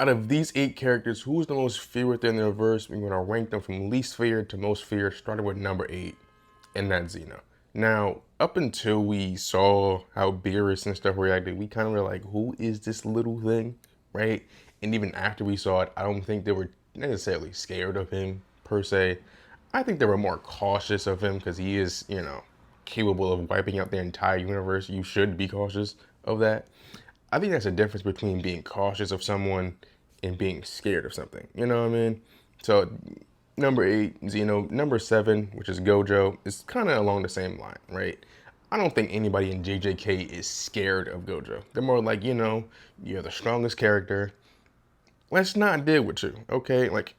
out of these 8 characters, who's the most feared within their verse? We're gonna rank them from least feared to most feared, starting with number 8, and that's Xena. Now, up until we saw how Beerus and stuff reacted, we kind of were like, who is this little thing, right? And even after we saw it, I don't think they were necessarily scared of him per se. I think they were more cautious of him because he is, capable of wiping out the entire universe. You should be cautious of that. I think that's a difference between being cautious of someone and being scared of something. You know what I mean? So number 8, Xeno. Number 7, which is Gojo, is kind of along the same line, right? I don't think anybody in JJK is scared of Gojo. They're more like, you're the strongest character. Let's not deal with you, okay? Like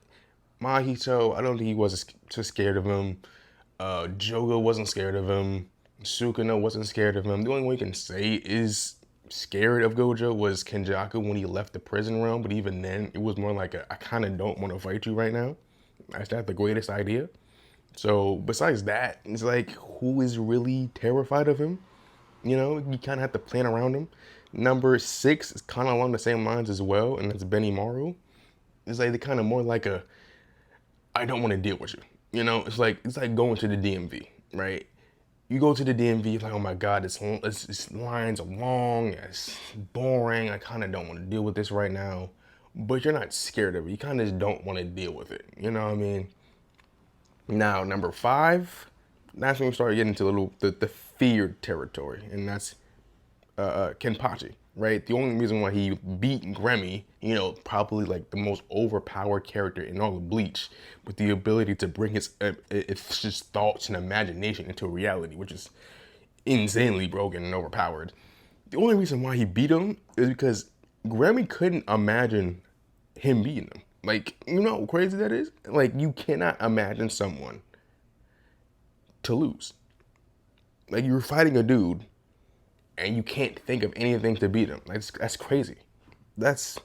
Mahito, I don't think he was too scared of him. Jogo wasn't scared of him. Sukuna wasn't scared of him. The only one you can say is scared of Gojo was Kenjaku when he left the prison realm, but even then, it was more like I kind of don't want to fight you right now. Is that the greatest idea? So besides that, it's like, who is really terrified of him? You kind of have to plan around him. Number 6 is kind of along the same lines as well, and that's Benimaru. It's like they kind of more like I don't want to deal with you. It's like going to the DMV, right? You go to the DMV, like, oh my God, this lines are long, it's boring. I kind of don't want to deal with this right now, but you're not scared of it. You kind of just don't want to deal with it. You know what I mean? Now, number 5, that's when we start getting into the feared territory, and that's Kenpachi, right? The only reason why he beat Grammy, probably like the most overpowered character in all of Bleach, with the ability to bring it's just thoughts and imagination into reality, which is insanely broken and overpowered. The only reason why he beat him is because Grammy couldn't imagine him beating him. Like, you know how crazy that is? Like, you cannot imagine someone to lose. Like, you're fighting a dude and you can't think of anything to beat him. That's crazy. That's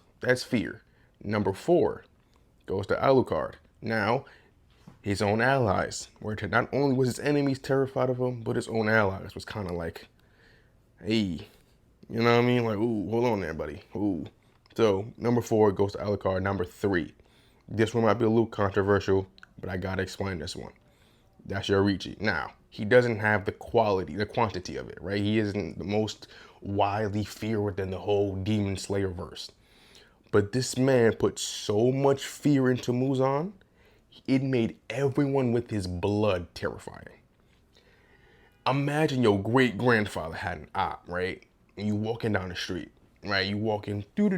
fear. Number 4 goes to Alucard. Now, his own allies, where not only was his enemies terrified of him, but his own allies was kind of like, hey, you know what I mean? Like, ooh, hold on there, buddy. Ooh. So, number 4 goes to Alucard. Number 3. This one might be a little controversial, but I gotta explain this one. That's Yoriichi. Now, he doesn't have the quantity of it, right? He isn't the most widely feared within the whole Demon Slayer verse. But this man put so much fear into Muzan, it made everyone with his blood terrifying. Imagine your great grandfather had an op, right? And you walking down the street, right? You walking, you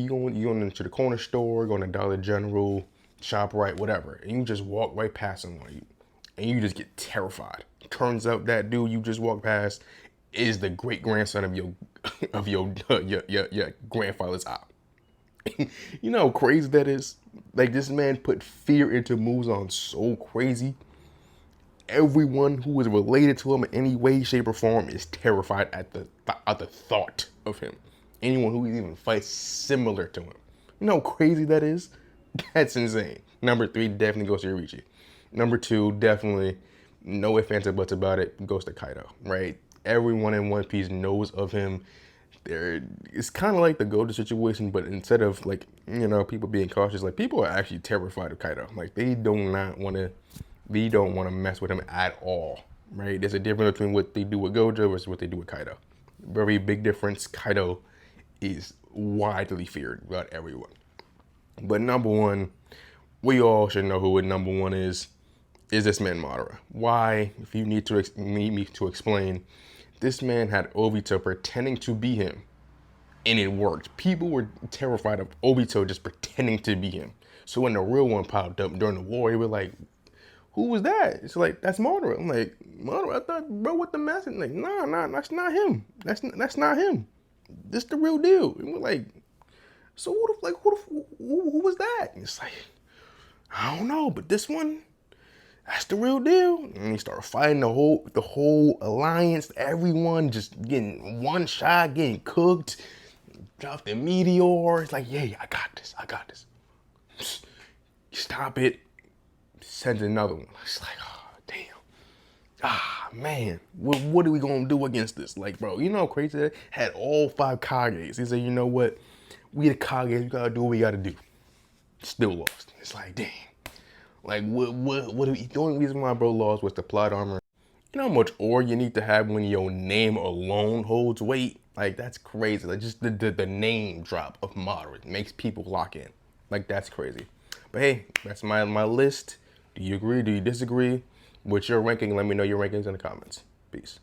going into the corner store, going to Dollar General, ShopRite, whatever, and you just walk right past someone, and you just get terrified. Turns out that dude you just walked past is the great grandson of your grandfather's op. You know how crazy that is? Like, this man put fear into Muzan so crazy. Everyone who is related to him in any way, shape, or form is terrified at the thought of him. Anyone who even fights similar to him. You know how crazy that is? That's insane. Number 3 definitely goes to Yoriichi. Number 2, definitely, no ifs, ands, or buts about it, goes to Kaido, right? Everyone in One Piece knows of him. It's kind of like the Gojo situation, but instead of people being cautious, like, people are actually terrified of Kaido. Like, they don't want to mess with him at all, right? There's a difference between what they do with Gojo versus what they do with Kaido. Very big difference. Kaido is widely feared by everyone. But number 1, we all should know who number 1 is this man Madara. Why? If you need me to explain, this man had Obito pretending to be him, and it worked. People were terrified of Obito just pretending to be him. So when the real one popped up during the war, they were like, who was that? It's like, that's Madara. I'm like, Madara, I thought, bro, with the mask. Like, nah, that's not him. That's not him. This the real deal. And we're like, so who was that? And it's like, I don't know, but this one, that's the real deal. And he started fighting the whole alliance, everyone just getting one shot, getting cooked, dropped the meteor. It's like, yeah, I got this. Stop it. Send another one. It's like, oh, damn. Man, what are we gonna do against this? Like, bro, you know how crazy that? Had all 5 Kages. He said, you know what? We the Kage, we gotta do what we gotta do. Still lost. It's like, dang. Like, the only reason why bro lost was the plot armor. You know how much ore you need to have when your name alone holds weight? Like, that's crazy. Like, just the name drop of moderate makes people lock in. Like, that's crazy. But hey, that's my list. Do you agree? Do you disagree? What's your ranking? Let me know your rankings in the comments. Peace.